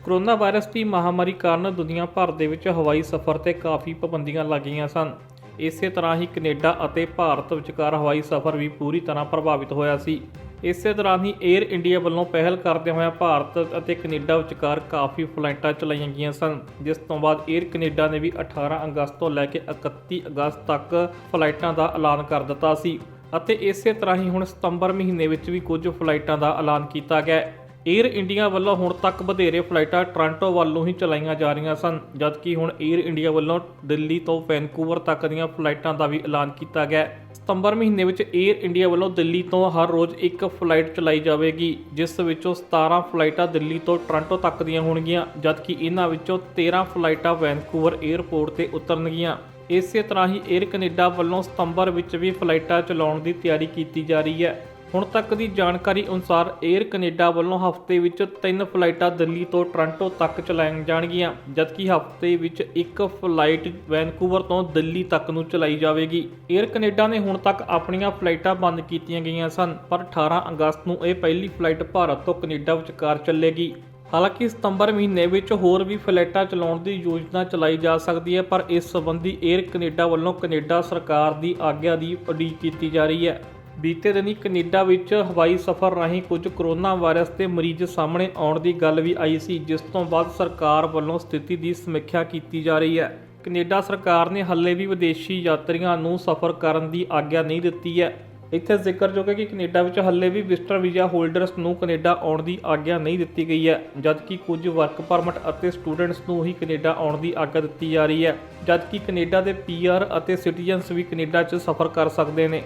Corona virus ਦੀ ਮਹਾਮਾਰੀ ਕਾਰਨ ਦੁਨੀਆ ਭਰ ਦੇ ਵਿੱਚ ਹਵਾਈ ਸਫ਼ਰ ਤੇ ਕਾਫੀ ਪਾਬੰਦੀਆਂ ਲੱਗੀਆਂ ਸਨ। ਇਸੇ ਤਰ੍ਹਾਂ ਹੀ ਕੈਨੇਡਾ ਅਤੇ ਭਾਰਤ ਵਿਚਕਾਰ ਹਵਾਈ ਸਫ਼ਰ ਵੀ ਪੂਰੀ ਤਰ੍ਹਾਂ ਪ੍ਰਭਾਵਿਤ ਹੋਇਆ ਸੀ। ਇਸੇ ਦੌਰਾਨ ਹੀ 에ਅਰ ਇੰਡੀਆ ਵੱਲੋਂ ਪਹਿਲ ਕਰਦਿਆਂ ਹੋਇਆਂ ਭਾਰਤ ਅਤੇ ਕੈਨੇਡਾ ਵਿਚਕਾਰ ਕਾਫੀ ਫਲਾਈਟਾਂ ਚਲਾਈਆਂ ਗਈਆਂ ਸਨ, ਜਿਸ ਤੋਂ ਬਾਅਦ 에ਅਰ ਕੈਨੇਡਾ ਨੇ ਵੀ 18 ਅਗਸਤ ਤੋਂ ਲੈ ਕੇ 31 ਅਗਸਤ ਤੱਕ ਫਲਾਈਟਾਂ ਦਾ ਐਲਾਨ ਕਰ ਦਿੱਤਾ ਸੀ ਅਤੇ ਇਸੇ ਤਰ੍ਹਾਂ ਹੀ ਹੁਣ ਸਤੰਬਰ ਮਹੀਨੇ ਵਿੱਚ ਵੀ ਕੁਝ ਫਲਾਈਟਾਂ ਦਾ ਐਲਾਨ ਕੀਤਾ ਗਿਆ। 에ਅਰ ਇੰਡੀਆ ਵੱਲੋਂ ਹੁਣ ਤੱਕ ਵਧੇਰੇ ਫਲਾਈਟਾਂ ਟੋਰਾਂਟੋ ਵੱਲੋਂ ਹੀ ਚਲਾਈਆਂ ਜਾ ਰਹੀਆਂ ਸਨ, ਜਦਕਿ ਹੁਣ 에ਅਰ ਇੰਡੀਆ ਵੱਲੋਂ ਦਿੱਲੀ ਤੋਂ ਵੈਨਕੂਵਰ ਤੱਕ ਦੀਆਂ ਫਲਾਈਟਾਂ ਦਾ ਵੀ ਐਲਾਨ ਕੀਤਾ ਗਿਆ। ਸਤੰਬਰ ਮਹੀਨੇ ਵਿੱਚ 에ਅਰ ਇੰਡੀਆ ਵੱਲੋਂ ਦਿੱਲੀ ਤੋਂ ਹਰ ਰੋਜ਼ ਇੱਕ ਫਲਾਈਟ ਚਲਾਈ ਜਾਵੇਗੀ, ਜਿਸ ਵਿੱਚੋਂ 17 ਫਲਾਈਟਾਂ ਦਿੱਲੀ ਤੋਂ ਟੋਰਾਂਟੋ ਤੱਕ ਦੀਆਂ ਹੋਣਗੀਆਂ, ਜਦਕਿ ਇਹਨਾਂ ਵਿੱਚੋਂ 13 ਫਲਾਈਟਾਂ ਵੈਨਕੂਵਰ 에ਅਰਪੋਰਟ ਤੇ ਉਤਰਨਗੀਆਂ। ਇਸੇ ਤਰ੍ਹਾਂ ਹੀ 에ਅਰ ਕੈਨੇਡਾ ਵੱਲੋਂ ਸਤੰਬਰ ਵਿੱਚ ਵੀ ਫਲਾਈਟਾਂ ਚਲਾਉਣ ਦੀ ਤਿਆਰੀ ਕੀਤੀ ਜਾ ਰਹੀ ਹੈ। ਹੁਣ ਤੱਕ ਦੀ ਜਾਣਕਾਰੀ ਅਨੁਸਾਰ 에ਅਰ ਕੈਨੇਡਾ ਵੱਲੋਂ ਹਫ਼ਤੇ ਵਿੱਚ 3 ਫਲਾਈਟਾਂ ਦਿੱਲੀ ਤੋਂ ਟੋਰਾਂਟੋ ਤੱਕ ਚਲਾਈਆਂ ਜਾਣਗੀਆਂ, ਜਦਕਿ ਹਫ਼ਤੇ ਵਿੱਚ ਇੱਕ ਫਲਾਈਟ ਵੈਨਕੂਵਰ ਤੋਂ ਦਿੱਲੀ ਤੱਕ ਨੂੰ ਚਲਾਈ ਜਾਵੇਗੀ। 에ਅਰ ਕੈਨੇਡਾ ਨੇ ਹੁਣ ਤੱਕ ਆਪਣੀਆਂ ਫਲਾਈਟਾਂ ਬੰਦ ਕੀਤੀਆਂ ਗਈਆਂ ਸਨ, ਪਰ 18 ਅਗਸਤ ਨੂੰ ਇਹ ਪਹਿਲੀ ਫਲਾਈਟ ਭਾਰਤ ਤੋਂ ਕੈਨੇਡਾ ਵਿਚਕਾਰ ਚੱਲੇਗੀ। ਹਾਲਾਂਕਿ ਸਤੰਬਰ ਮਹੀਨੇ ਵਿੱਚ ਹੋਰ ਵੀ ਫਲਾਈਟਾਂ ਚਲਾਉਣ ਦੀ ਯੋਜਨਾ ਚਲਾਈ ਜਾ ਸਕਦੀ ਹੈ, ਪਰ ਇਸ ਸੰਬੰਧੀ 에ਅਰ ਕੈਨੇਡਾ ਵੱਲੋਂ ਕੈਨੇਡਾ ਸਰਕਾਰ ਦੀ ਆਗਿਆ ਦੀ ਉਡੀਕ ਕੀਤੀ ਜਾ ਰਹੀ ਹੈ। ਬੀਤੇ ਦਿਨੀ ਕੈਨੇਡਾ ਵਿੱਚ ਹਵਾਈ ਸਫ਼ਰ ਰਾਹੀਂ ਕੁਝ ਕੋਰੋਨਾ ਵਾਇਰਸ ਦੇ ਮਰੀਜ਼ ਸਾਹਮਣੇ ਆਉਣ ਦੀ ਗੱਲ ਵੀ ਆਈ ਸੀ, ਜਿਸ ਤੋਂ ਬਾਅਦ ਸਰਕਾਰ ਵੱਲੋਂ ਸਥਿਤੀ ਦੀ ਸਮੀਖਿਆ ਕੀਤੀ ਜਾ ਰਹੀ ਹੈ। ਕੈਨੇਡਾ ਸਰਕਾਰ ਨੇ ਹਾਲੇ ਵੀ ਵਿਦੇਸ਼ੀ ਯਾਤਰੀਆਂ ਨੂੰ ਸਫ਼ਰ ਕਰਨ ਦੀ ਆਗਿਆ ਨਹੀਂ ਦਿੱਤੀ ਹੈ। ਇੱਥੇ ਜ਼ਿਕਰਯੋਗ ਹੈ ਕਿ ਕੈਨੇਡਾ ਵਿੱਚ ਹਾਲੇ ਵੀ ਵਿਜ਼ਟਰ ਵੀਜ਼ਾ ਹੋਲਡਰਸ ਨੂੰ ਕੈਨੇਡਾ ਆਉਣ ਦੀ ਆਗਿਆ ਨਹੀਂ ਦਿੱਤੀ ਗਈ ਹੈ, ਜਦਕਿ ਕੁਝ ਵਰਕ ਪਰਮਿਟ ਅਤੇ ਸਟੂਡੈਂਟਸ ਨੂੰ ਹੀ ਕੈਨੇਡਾ ਆਉਣ ਦੀ ਆਗਿਆ ਦਿੱਤੀ ਜਾ ਰਹੀ ਹੈ, ਜਦਕਿ ਕੈਨੇਡਾ ਦੇ PR ਅਤੇ ਸਿਟੀਜ਼ਨਸ ਵੀ ਕੈਨੇਡਾ 'ਚ ਸਫ਼ਰ ਕਰ ਸਕਦੇ ਨੇ।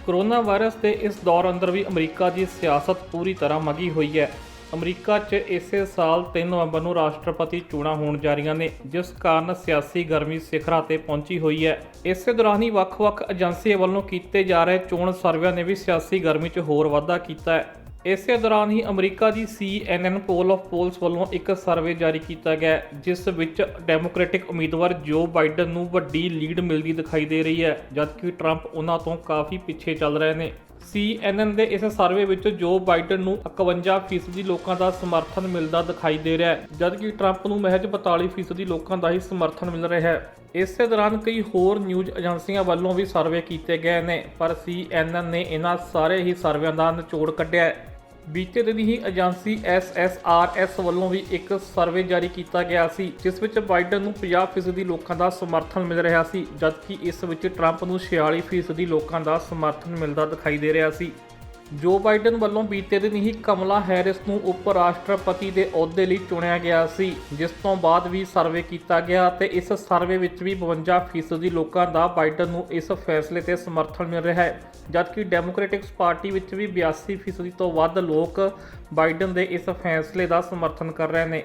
ਕੋਰੋਨਾ ਵਾਇਰਸ ਦੇ ਇਸ ਦੌਰ ਅੰਦਰ ਵੀ ਅਮਰੀਕਾ ਦੀ ਸਿਆਸਤ ਪੂਰੀ ਤਰ੍ਹਾਂ ਮਗੀ ਹੋਈ ਹੈ। ਅਮਰੀਕਾ 'ਚ ਇਸੇ ਸਾਲ 3 ਨਵੰਬਰ ਨੂੰ ਰਾਸ਼ਟਰਪਤੀ ਚੋਣਾਂ ਹੋਣ ਜਾ ਰਹੀਆਂ ਨੇ, ਜਿਸ ਕਾਰਨ ਸਿਆਸੀ ਗਰਮੀ ਸਿਖਰਾਂ ਤੇ ਪਹੁੰਚੀ ਹੋਈ ਹੈ। ਇਸੇ ਦੌਰਾਨ ਹੀ ਵੱਖ-ਵੱਖ ਏਜੰਸੀਆਂ ਵੱਲੋਂ ਕੀਤੇ ਜਾ ਰਹੇ ਚੋਣ ਸਰਵਿਆਂ ਨੇ ਵੀ ਸਿਆਸੀ ਗਰਮੀ 'ਚ ਹੋਰ ਵਾਧਾ ਕੀਤਾ ਹੈ। ਇਸੇ ਦੌਰਾਨ ਹੀ America the CNN pole of polls ਵੱਲੋਂ ਇੱਕ ਸਰਵੇ ਜਾਰੀ ਕੀਤਾ ਗਿਆ, ਜਿਸ ਵਿੱਚ ਡੈਮੋਕ੍ਰੈਟਿਕ ਉਮੀਦਵਾਰ ਜੋ ਬਾਈਡਨ ਨੂੰ ਵੱਡੀ ਲੀਡ ਮਿਲਦੀ ਦਿਖਾਈ ਦੇ ਰਹੀ ਹੈ, ਜਦਕਿ ਟਰੰਪ ਉਹਨਾਂ ਤੋਂ ਕਾਫੀ ਪਿੱਛੇ ਚੱਲ ਰਹੇ ਨੇ। CNN ਦੇ ਇਸ ਸਰਵੇ ਵਿੱਚ ਜੋ ਬਾਈਡਨ ਨੂੰ 51% ਲੋਕਾਂ ਦਾ ਸਮਰਥਨ ਮਿਲਦਾ ਦਿਖਾਈ ਦੇ ਰਿਹਾ ਹੈ, ਜਦਕਿ ਟਰੰਪ ਨੂੰ ਮਹਿਜ 42% ਲੋਕਾਂ ਦਾ ਹੀ ਸਮਰਥਨ ਮਿਲ ਰਿਹਾ ਹੈ। ਇਸੇ ਦੌਰਾਨ ਕਈ ਹੋਰ ਨਿਊਜ਼ ਏਜੰਸੀਆਂ ਵੱਲੋਂ ਵੀ ਸਰਵੇ ਕੀਤੇ ਗਏ ਨੇ, ਪਰ CNN ਨੇ ਇਹਨਾਂ ਸਾਰੇ ਹੀ ਸਰਵਿਆਂ ਦਾ ਨਿਚੋੜ ਕੱਢਿਆ ਹੈ। ਬੀਤੇ ਦਿਨ ਹੀ ਏਜੰਸੀ SSRS ਵੱਲੋਂ ਵੀ ਇੱਕ ਸਰਵੇ ਜਾਰੀ ਕੀਤਾ ਗਿਆ ਸੀ, ਜਿਸ ਵਿੱਚ ਬਾਈਡਨ ਨੂੰ 50% ਲੋਕਾਂ ਦਾ ਸਮਰਥਨ ਮਿਲ ਰਿਹਾ ਸੀ, ਜਦਕਿ ਇਸ ਵਿੱਚ ਟਰੰਪ ਨੂੰ 46% ਲੋਕਾਂ ਦਾ ਸਮਰਥਨ ਮਿਲਦਾ ਦਿਖਾਈ ਦੇ ਰਿਹਾ ਸੀ। ਜੋ ਬਾਈਡਨ ਵੱਲੋਂ ਬੀਤੇ ਦਿਨ ਹੀ ਕਮਲਾ ਹੈਰਿਸ ਨੂੰ ਉਪ ਰਾਸ਼ਟਰਪਤੀ ਦੇ ਅਹੁਦੇ ਲਈ ਚੁਣਿਆ ਗਿਆ ਸੀ, ਜਿਸ ਤੋਂ ਬਾਅਦ ਵੀ ਸਰਵੇ ਕੀਤਾ ਗਿਆ ਅਤੇ ਇਸ ਸਰਵੇ ਵਿੱਚ ਵੀ 52% ਲੋਕਾਂ ਦਾ ਬਾਈਡਨ ਨੂੰ ਇਸ ਫੈਸਲੇ ਤੇ ਸਮਰਥਨ ਮਿਲ ਰਿਹਾ ਹੈ, ਜਦਕਿ ਡੈਮੋਕ੍ਰੈਟਿਕ ਪਾਰਟੀ ਵਿੱਚ ਵੀ 82% ਤੋਂ ਵੱਧ ਲੋਕ ਬਾਈਡਨ ਦੇ ਇਸ ਫੈਸਲੇ ਦਾ ਸਮਰਥਨ ਕਰ ਰਹੇ ਨੇ।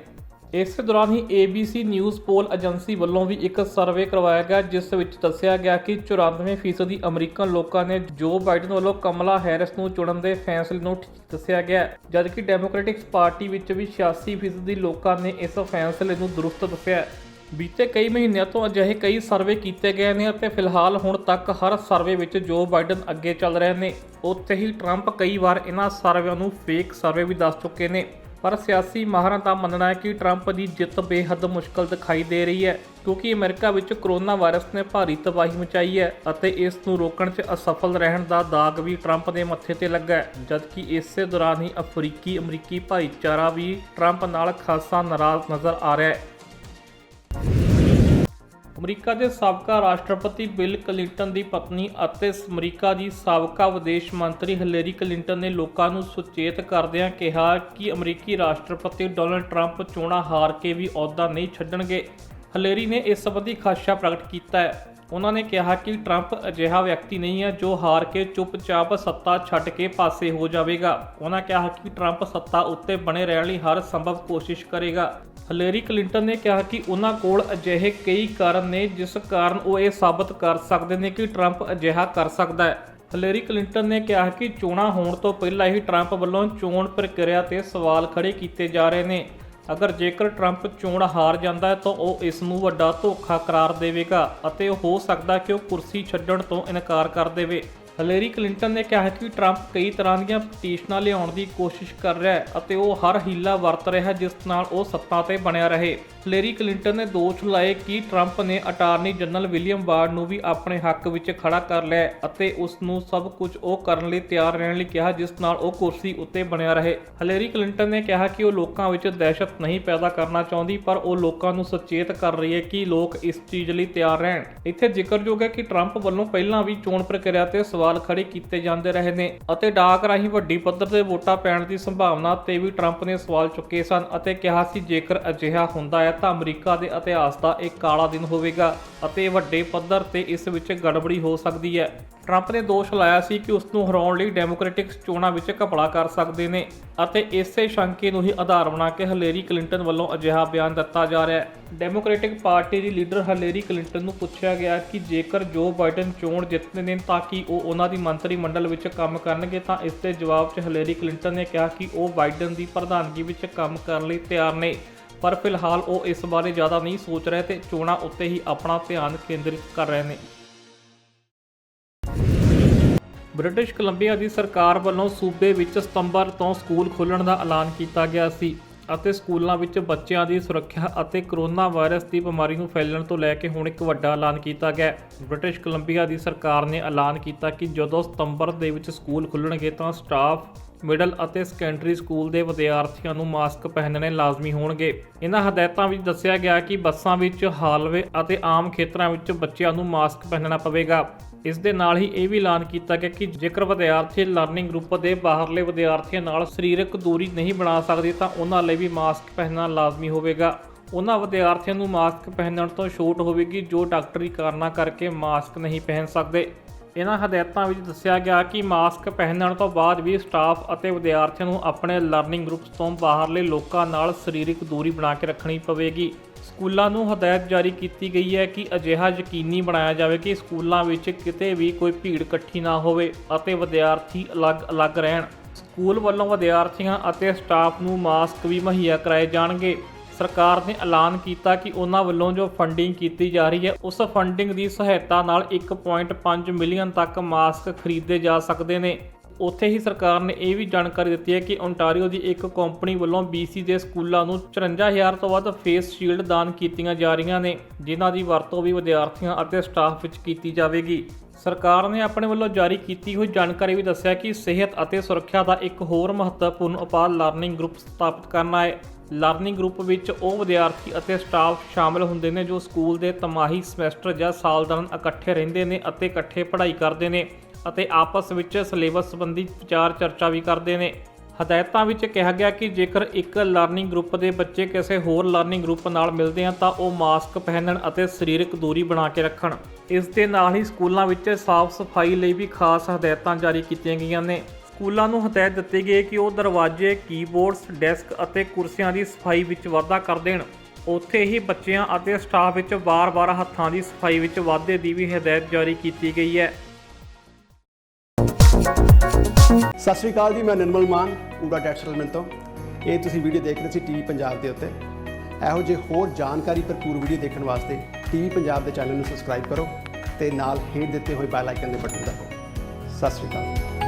ਇਸ ਦੌਰਾਨ ਹੀ ABC ਨਿਊਜ਼ ਪੋਲ ਏਜੰਸੀ ਵੱਲੋਂ ਵੀ ਇੱਕ ਸਰਵੇ ਕਰਵਾਇਆ ਗਿਆ, ਜਿਸ ਵਿੱਚ ਦੱਸਿਆ ਗਿਆ ਕਿ 94% ਅਮਰੀਕਨ ਲੋਕਾਂ ਨੇ ਜੋ ਬਾਈਡਨ ਵੱਲੋਂ ਕਮਲਾ ਹੈਰਿਸ ਨੂੰ ਚੁਣਨ ਦੇ ਫੈਸਲੇ ਨੂੰ ਠੀਕ ਦੱਸਿਆ ਗਿਆ, ਜਦਕਿ ਡੈਮੋਕ੍ਰੈਟਿਕ ਪਾਰਟੀ ਵਿੱਚ ਵੀ 86% ਲੋਕਾਂ ਨੇ ਇਸ ਫੈਸਲੇ ਨੂੰ ਦਰੁਸਤ ਦੱਸਿਆ। ਬੀਤੇ ਕਈ ਮਹੀਨਿਆਂ ਤੋਂ ਅਜਿਹੇ ਕਈ ਸਰਵੇ ਕੀਤੇ ਗਏ ਨੇ ਅਤੇ ਫਿਲਹਾਲ ਹੁਣ ਤੱਕ ਹਰ ਸਰਵੇ ਵਿੱਚ ਜੋ ਬਾਈਡਨ ਅੱਗੇ ਚੱਲ ਰਹੇ ਨੇ। ਉੱਥੇ ਹੀ ਟਰੰਪ ਕਈ ਵਾਰ ਇਹਨਾਂ ਸਰਵਿਆਂ ਨੂੰ ਫੇਕ ਸਰਵੇ ਵੀ ਦੱਸ ਚੁੱਕੇ ਨੇ, ਪਰ ਸਿਆਸੀ ਮਾਹਰਾਂ ਦਾ ਮੰਨਣਾ ਹੈ ਕਿ ਟਰੰਪ ਦੀ ਜਿੱਤ ਬੇਹੱਦ ਮੁਸ਼ਕਲ ਦਿਖਾਈ ਦੇ ਰਹੀ ਹੈ, ਕਿਉਂਕਿ ਅਮਰੀਕਾ ਵਿੱਚ ਕੋਰੋਨਾ ਵਾਇਰਸ ਨੇ ਭਾਰੀ ਤਬਾਹੀ ਮਚਾਈ ਹੈ ਅਤੇ ਇਸ ਨੂੰ ਰੋਕਣ 'ਚ ਅਸਫਲ ਰਹਿਣ ਦਾ ਦਾਗ ਵੀ ਟਰੰਪ ਦੇ ਮੱਥੇ ਤੇ ਲੱਗਾ ਹੈ, ਜਦਕਿ ਇਸੇ ਦੌਰਾਨ ਹੀ ਅਮਰੀਕੀ ਭਾਈਚਾਰਾ ਵੀ ਟਰੰਪ ਨਾਲ ਖਾਸਾ ਨਾਰਾਜ਼ ਨਜ਼ਰ ਆ ਰਿਹਾ ਹੈ। ਅਮਰੀਕਾ ਦੇ ਸਾਬਕਾ ਰਾਸ਼ਟਰਪਤੀ ਬਿਲ ਕਲਿੰਟਨ ਦੀ ਪਤਨੀ ਅਤੇ ਅਮਰੀਕਾ ਦੀ ਸਾਬਕਾ ਵਿਦੇਸ਼ ਮੰਤਰੀ ਹਿਲੇਰੀ ਕਲਿੰਟਨ ਨੇ ਲੋਕਾਂ ਨੂੰ ਸੁਚੇਤ ਕਰਦਿਆਂ ਕਿਹਾ ਕਿ ਅਮਰੀਕੀ ਰਾਸ਼ਟਰਪਤੀ ਡੋਨਾਲਡ ਟਰੰਪ ਚੋਣਾਂ ਹਾਰ ਕੇ ਵੀ ਅਹੁਦਾ ਨਹੀਂ ਛੱਡਣਗੇ। ਹਿਲੇਰੀ ਨੇ ਇਸ ਸੰਬੰਧੀ ਖਦਸ਼ਾ ਪ੍ਰਗਟ ਕੀਤਾ ਹੈ। ਉਹਨਾਂ ਨੇ ਕਿਹਾ ਕਿ ਟਰੰਪ ਅਜਿਹਾ ਵਿਅਕਤੀ ਨਹੀਂ ਹੈ ਜੋ ਹਾਰ ਕੇ ਚੁੱਪਚਾਪ ਸੱਤਾ ਛੱਡ ਕੇ ਪਾਸੇ ਹੋ ਜਾਵੇਗਾ। ਉਹਨਾਂ ਕਿਹਾ ਕਿ ਟਰੰਪ ਸੱਤਾ ਉੱਤੇ ਬਣੇ ਰਹਿਣ ਲਈ ਹਰ ਸੰਭਵ ਕੋਸ਼ਿਸ਼ ਕਰੇਗਾ। ਹਿਲੇਰੀ ਕਲਿੰਟਨ ਨੇ ਕਿਹਾ ਕਿ ਉਹਨਾਂ ਕੋਲ ਅਜਿਹੇ ਕਈ ਕਾਰਨ ਨੇ ਜਿਸ ਕਾਰਨ ਉਹ ਇਹ ਸਾਬਤ ਕਰ ਸਕਦੇ ਨੇ ਕਿ ਟਰੰਪ ਅਜਿਹਾ ਕਰ ਸਕਦਾ ਹੈ। ਹਿਲੇਰੀ ਕਲਿੰਟਨ ਨੇ ਕਿਹਾ ਕਿ ਚੋਣਾਂ ਹੋਣ ਤੋਂ ਪਹਿਲਾਂ ਹੀ ਟਰੰਪ ਵੱਲੋਂ ਚੋਣ ਪ੍ਰਕਿਰਿਆ ਤੇ ਸਵਾਲ ਖੜੇ ਕੀਤੇ ਜਾ ਰਹੇ ਨੇ। ਜੇਕਰ ਟਰੰਪ ਚੋਣ ਹਾਰ ਜਾਂਦਾ ਹੈ ਤਾਂ ਉਹ ਇਸ ਨੂੰ ਵੱਡਾ ਧੋਖਾ ਕਰਾਰ ਦੇਵੇਗਾ ਅਤੇ ਹੋ ਸਕਦਾ ਕਿ ਉਹ ਕੁਰਸੀ ਛੱਡਣ ਤੋਂ ਇਨਕਾਰ ਕਰ ਦੇਵੇ। ਹਿਲੇਰੀ ਕਲਿੰਟਨ ਨੇ ਕਿਹਾ ਕਿ ਟਰੰਪ ਕਈ ਤਰ੍ਹਾਂ ਦੀਆਂ ਪਟੀਸ਼ਨਾਂ ਲਿਆਉਣ ਦੀ ਕੋਸ਼ਿਸ਼ ਕਰ ਰਿਹਾ ਹੈ ਅਤੇ ਉਹ ਹਰ ਹੀਲਾ ਵਰਤ ਰਿਹਾ ਹੈ ਜਿਸ ਨਾਲ ਉਹ ਸੱਤਾ ਤੇ ਬਣਿਆ ਰਹੇ। ਹਿਲੇਰੀ ਕਲਿੰਟਨ ਨੇ ਦੋਸ਼ ਲਾਏ ਕਿ ਟਰੰਪ ਨੇ ਅਟਾਰਨੀ ਜਨਰਲ ਵਿਲੀਅਮ ਬਾਰਡ ਨੂੰ ਵੀ ਆਪਣੇ ਹੱਕ ਵਿੱਚ ਖੜਾ ਕਰ ਲਿਆ ਹੈ ਅਤੇ ਉਸ ਨੂੰ ਸਭ ਕੁਝ ਉਹ ਕਰਨ ਲਈ ਤਿਆਰ ਰਹਿਣ ਲਈ ਕਿਹਾ ਜਿਸ ਨਾਲ ਉਹ ਕੁਰਸੀ ਉੱਤੇ ਬਣਿਆ ਰਹੇ। ਹਿਲੇਰੀ ਕਲਿੰਟਨ ਨੇ ਕਿਹਾ ਕਿ ਉਹ ਲੋਕਾਂ ਵਿੱਚ ਦਹਿਸ਼ਤ ਨਹੀਂ ਪੈਦਾ ਕਰਨਾ ਚਾਹੁੰਦੀ, ਪਰ ਉਹ ਲੋਕਾਂ ਨੂੰ ਸੁਚੇਤ ਕਰ ਰਹੀ ਹੈ ਕਿ ਲੋਕ ਇਸ ਚੀਜ਼ ਲਈ ਤਿਆਰ ਰਹਿਣ। ਇੱਥੇ ਜ਼ਿਕਰਯੋਗ ਹੈ ਕਿ ਟਰੰਪ ਵੱਲੋਂ ਪਹਿਲਾਂ ਵੀ ਚੋਣ ਪ੍ਰਕਿਰਿਆ ਤੇ ਸਵਾਲ ਖੜੇ ਕੀਤੇ ਜਾਂਦੇ ਰਹੇ ਨੇ ਅਤੇ ਡਾਕ ਰਾਹੀਂ ਵੱਡੀ ਪੱਧਰ ਤੇ ਵੋਟਾਂ ਪੈਣ ਦੀ ਸੰਭਾਵਨਾ ਤੇ ਵੀ ਟਰੰਪ ਨੇ ਸਵਾਲ ਚੁੱਕੇ ਸਨ ਅਤੇ ਕਿਹਾ ਸੀ ਜੇਕਰ ਅਜਿਹਾ ਹੁੰਦਾ ਹੈ ਤਾਂ ਅਮਰੀਕਾ ਦੇ ਇਤਿਹਾਸ ਦਾ ਇੱਕ ਕਾਲਾ ਦਿਨ ਹੋਵੇਗਾ ਅਤੇ ਵੱਡੇ ਪੱਧਰ ਤੇ ਇਸ ਵਿੱਚ ਗੜਬੜੀ ਹੋ ਸਕਦੀ ਹੈ। ਟਰੰਪ ਨੇ ਦੋਸ਼ ਲਾਇਆ ਸੀ ਕਿ ਉਸ ਨੂੰ ਹਰਾਉਣ ਲਈ ਡੈਮੋਕ੍ਰੈਟਿਕ ਚੋਣਾਂ ਵਿੱਚ ਘਪਲਾ ਕਰ ਸਕਦੇ ਨੇ ਅਤੇ ਇਸੇ ਸ਼ੰਕੇ ਨੂੰ ਹੀ ਆਧਾਰ ਬਣਾ ਕੇ ਹਿਲੇਰੀ ਕਲਿੰਟਨ ਵੱਲੋਂ ਅਜਿਹਾ ਬਿਆਨ ਦਿੱਤਾ ਜਾ ਰਿਹਾ ਹੈ। ਡੈਮੋਕ੍ਰੈਟਿਕ ਪਾਰਟੀ ਦੀ ਲੀਡਰ ਹਿਲੇਰੀ ਕਲਿੰਟਨ ਨੂੰ ਪੁੱਛਿਆ ਗਿਆ ਕਿ ਜੇਕਰ ਜੋ ਬਾਈਡਨ ਚੋਣ ਜਿੱਤਦੇ ਨੇ ਤਾਂ ਕਿ ਉਹ ਉਹਨਾਂ ਦੀ ਮੰਤਰੀ ਮੰਡਲ ਵਿੱਚ ਕੰਮ ਕਰਨਗੇ, ਤਾਂ ਇਸ ਦੇ ਜਵਾਬ 'ਚ ਹਿਲੇਰੀ ਕਲਿੰਟਨ ਨੇ ਕਿਹਾ ਕਿ ਉਹ ਬਾਈਡਨ ਦੀ ਪ੍ਰਧਾਨਗੀ ਵਿੱਚ ਕੰਮ ਕਰਨ ਲਈ ਤਿਆਰ ਨੇ, ਪਰ ਫਿਲਹਾਲ ਉਹ ਇਸ ਬਾਰੇ ਜ਼ਿਆਦਾ ਨਹੀਂ ਸੋਚ ਰਹੇ ਤੇ ਚੋਣਾਂ ਉੱਤੇ ਹੀ ਆਪਣਾ ਧਿਆਨ ਕੇਂਦਰਿਤ ਕਰ ਰਹੇ ਨੇ। ਬ੍ਰਿਟਿਸ਼ ਕੋਲੰਬੀਆ ਦੀ ਸਰਕਾਰ ਵੱਲੋਂ ਸੂਬੇ ਵਿੱਚ ਸਤੰਬਰ ਤੋਂ ਸਕੂਲ ਖੋਲ੍ਹਣ ਦਾ ਐਲਾਨ ਕੀਤਾ ਗਿਆ ਸੀ ਅਤੇ ਸਕੂਲਾਂ ਵਿੱਚ ਬੱਚਿਆਂ ਦੀ ਸੁਰੱਖਿਆ ਅਤੇ ਕਰੋਨਾ ਵਾਇਰਸ ਦੀ ਬਿਮਾਰੀ ਨੂੰ ਫੈਲਣ ਤੋਂ ਲੈ ਕੇ ਹੁਣ ਇੱਕ ਵੱਡਾ ਐਲਾਨ ਕੀਤਾ ਗਿਆ। ਬ੍ਰਿਟਿਸ਼ ਕੋਲੰਬੀਆ ਦੀ ਸਰਕਾਰ ਨੇ ਐਲਾਨ ਕੀਤਾ ਕਿ ਜਦੋਂ ਸਤੰਬਰ ਦੇ ਵਿੱਚ ਸਕੂਲ ਖੁੱਲ੍ਹਣਗੇ ਤਾਂ ਸਟਾਫ, ਮਿਡਲ ਅਤੇ ਸੈਕੰਡਰੀ ਸਕੂਲ ਦੇ ਵਿਦਿਆਰਥੀਆਂ ਨੂੰ ਮਾਸਕ ਪਹਿਨਣੇ ਲਾਜ਼ਮੀ ਹੋਣਗੇ। ਇਹਨਾਂ ਹਦਾਇਤਾਂ ਵਿੱਚ ਦੱਸਿਆ ਗਿਆ ਕਿ ਬੱਸਾਂ ਵਿੱਚ, ਹਾਲਵੇ ਅਤੇ ਆਮ ਖੇਤਰਾਂ ਵਿੱਚ ਬੱਚਿਆਂ ਨੂੰ ਮਾਸਕ ਪਹਿਨਣਾ ਪਵੇਗਾ। ਇਸ ਦੇ ਨਾਲ ਹੀ ਇਹ ਵੀ ਐਲਾਨ ਕੀਤਾ ਗਿਆ ਕਿ ਜੇਕਰ ਵਿਦਿਆਰਥੀ ਲਰਨਿੰਗ ਗਰੁੱਪ ਦੇ ਬਾਹਰਲੇ ਵਿਦਿਆਰਥੀਆਂ ਨਾਲ ਸਰੀਰਕ ਦੂਰੀ ਨਹੀਂ ਬਣਾ ਸਕਦੇ ਤਾਂ ਉਹਨਾਂ ਲਈ ਵੀ ਮਾਸਕ ਪਹਿਨਣਾ ਲਾਜ਼ਮੀ ਹੋਵੇਗਾ। ਉਹਨਾਂ ਵਿਦਿਆਰਥੀਆਂ ਨੂੰ ਮਾਸਕ ਪਹਿਨਣ ਤੋਂ ਛੋਟ ਹੋਵੇਗੀ ਜੋ ਡਾਕਟਰੀ ਕਾਰਨਾਂ ਕਰਕੇ ਮਾਸਕ ਨਹੀਂ ਪਹਿਨ ਸਕਦੇ। ਇਹਨਾਂ ਹਦਾਇਤਾਂ ਵਿੱਚ ਦੱਸਿਆ ਗਿਆ ਕਿ ਮਾਸਕ ਪਹਿਨਣ ਤੋਂ ਬਾਅਦ ਵੀ ਸਟਾਫ ਅਤੇ ਵਿਦਿਆਰਥੀਆਂ ਨੂੰ ਆਪਣੇ ਲਰਨਿੰਗ ਗਰੁੱਪਸ ਤੋਂ ਬਾਹਰਲੇ ਲੋਕਾਂ ਨਾਲ ਸਰੀਰਕ ਦੂਰੀ ਬਣਾ ਕੇ ਰੱਖਣੀ ਪਵੇਗੀ। ਸਕੂਲਾਂ ਨੂੰ ਹਦਾਇਤ ਜਾਰੀ ਕੀਤੀ ਗਈ ਹੈ ਕਿ ਅਜਿਹਾ ਯਕੀਨੀ ਬਣਾਇਆ ਜਾਵੇ ਕਿ ਸਕੂਲਾਂ ਵਿੱਚ ਕਿਤੇ ਵੀ ਕੋਈ ਭੀੜ ਇਕੱਠੀ ਨਾ ਹੋਵੇ ਅਤੇ ਵਿਦਿਆਰਥੀ ਅਲੱਗ-ਅਲੱਗ ਰਹਿਣ। ਸਕੂਲ ਵੱਲੋਂ ਵਿਦਿਆਰਥੀਆਂ ਅਤੇ ਸਟਾਫ ਨੂੰ ਮਾਸਕ ਵੀ ਮੁਹੱਈਆ ਕਰਾਏ ਜਾਣਗੇ। ਸਰਕਾਰ ਨੇ ਐਲਾਨ ਕੀਤਾ ਕਿ ਉਹਨਾਂ ਵੱਲੋਂ ਜੋ ਫੰਡਿੰਗ ਕੀਤੀ ਜਾ ਰਹੀ ਹੈ ਉਸ ਫੰਡਿੰਗ ਦੀ ਸਹਾਇਤਾ ਨਾਲ 1.5 ਮਿਲੀਅਨ ਤੱਕ ਮਾਸਕ ਖਰੀਦੇ ਜਾ ਸਕਦੇ ਨੇ। ਉੱਥੇ ਹੀ ਸਰਕਾਰ ਨੇ ਇਹ ਵੀ ਜਾਣਕਾਰੀ ਦਿੱਤੀ ਹੈ ਕਿ ਓਨਟਾਰੀਓ ਦੀ ਇੱਕ ਕੰਪਨੀ ਵੱਲੋਂ BC ਦੇ ਸਕੂਲਾਂ ਨੂੰ 54,000 ਤੋਂ ਵੱਧ ਫੇਸ ਸ਼ੀਲਡ ਦਾਨ ਕੀਤੀਆਂ ਜਾ ਰਹੀਆਂ ਨੇ, ਜਿਨ੍ਹਾਂ ਦੀ ਵਰਤੋਂ ਵੀ ਵਿਦਿਆਰਥੀਆਂ ਅਤੇ ਸਟਾਫ ਵਿੱਚ ਕੀਤੀ ਜਾਵੇਗੀ। ਸਰਕਾਰ ਨੇ ਆਪਣੇ ਵੱਲੋਂ ਜਾਰੀ ਕੀਤੀ ਹੋਈ ਜਾਣਕਾਰੀ ਵੀ ਦੱਸਿਆ ਕਿ ਸਿਹਤ ਅਤੇ ਸੁਰੱਖਿਆ ਦਾ ਇੱਕ ਹੋਰ ਮਹੱਤਵਪੂਰਨ ਉਪਾਅ ਲਰਨਿੰਗ ਗਰੁੱਪ ਸਥਾਪਿਤ ਕਰਨਾ ਹੈ। ਲਰਨਿੰਗ ਗਰੁੱਪ ਵਿੱਚ ਉਹ ਵਿਦਿਆਰਥੀ ਅਤੇ ਸਟਾਫ ਸ਼ਾਮਲ ਹੁੰਦੇ ਨੇ ਜੋ ਸਕੂਲ ਦੇ ਤਿਮਾਹੀ, ਸਮੈਸਟਰ ਜਾਂ ਸਾਲ ਦੌਰਾਨ ਇਕੱਠੇ ਰਹਿੰਦੇ ਨੇ ਅਤੇ ਇਕੱਠੇ ਪੜ੍ਹਾਈ ਕਰਦੇ ਨੇ ਅਤੇ ਆਪਸ ਵਿੱਚ ਸਿਲੇਬਸ ਸੰਬੰਧੀ ਵਿਚਾਰ ਚਰਚਾ ਵੀ ਕਰਦੇ ਨੇ। ਹਦਾਇਤਾਂ ਵਿੱਚ ਕਿਹਾ ਗਿਆ ਕਿ ਜੇਕਰ ਇੱਕ ਲਰਨਿੰਗ ਗਰੁੱਪ ਦੇ ਬੱਚੇ ਕਿਸੇ ਹੋਰ ਲਰਨਿੰਗ ਗਰੁੱਪ ਨਾਲ ਮਿਲਦੇ ਹਨ ਤਾਂ ਉਹ ਮਾਸਕ ਪਹਿਨਣ ਅਤੇ ਸਰੀਰਕ ਦੂਰੀ ਬਣਾ ਕੇ ਰੱਖਣ। ਇਸ ਦੇ ਨਾਲ ਹੀ ਸਕੂਲਾਂ ਵਿੱਚ ਸਾਫ਼ ਸਫਾਈ ਲਈ ਵੀ ਖਾਸ ਹਦਾਇਤਾਂ ਜਾਰੀ ਕੀਤੀਆਂ ਗਈਆਂ ਨੇ। ਸਕੂਲਾਂ ਨੂੰ ਹਦਾਇਤ ਦਿੱਤੀ ਗਈ ਕਿ ਉਹ ਦਰਵਾਜ਼ੇ, ਕੀਬੋਰਡਸ, ਡੈਸਕ ਅਤੇ ਕੁਰਸੀਆਂ ਦੀ ਸਫਾਈ ਵਿੱਚ ਵਾਧਾ ਕਰ ਦੇਣ। ਉੱਥੇ ਹੀ ਬੱਚਿਆਂ ਅਤੇ ਸਟਾਫ ਵਿੱਚ ਵਾਰ-ਵਾਰ ਹੱਥਾਂ ਦੀ ਸਫਾਈ ਵਿੱਚ ਵਾਧੇ ਦੀ ਵੀ ਹਦਾਇਤ ਜਾਰੀ ਕੀਤੀ ਗਈ ਹੈ। ਸਤਿ ਸ਼੍ਰੀ ਅਕਾਲ ਜੀ, ਮੈਂ ਨਿਰਮਲ ਮਾਨ ਊੜਾ ਟੈਕ ਸੈਟਲਮੈਂਟ ਤੋਂ। ਇਹ ਤੁਸੀਂ ਵੀਡੀਓ ਦੇਖ ਰਹੇ ਸੀ TV ਪੰਜਾਬ ਦੇ ਉੱਤੇ। ਇਹੋ ਜਿਹੇ ਹੋਰ ਜਾਣਕਾਰੀ ਭਰਪੂਰ ਵੀਡੀਓ ਦੇਖਣ ਵਾਸਤੇ TV ਪੰਜਾਬ ਦੇ ਚੈਨਲ ਨੂੰ ਸਬਸਕ੍ਰਾਈਬ ਕਰੋ ਤੇ ਨਾਲ ਹੇਠ ਦਿੱਤੇ ਹੋਏ ਬੈਲ ਆਈਕਨ ਦੇ ਬਟਨ ਦਬਾਓ। ਸਤਿ ਸ਼੍ਰੀ ਅਕਾਲ।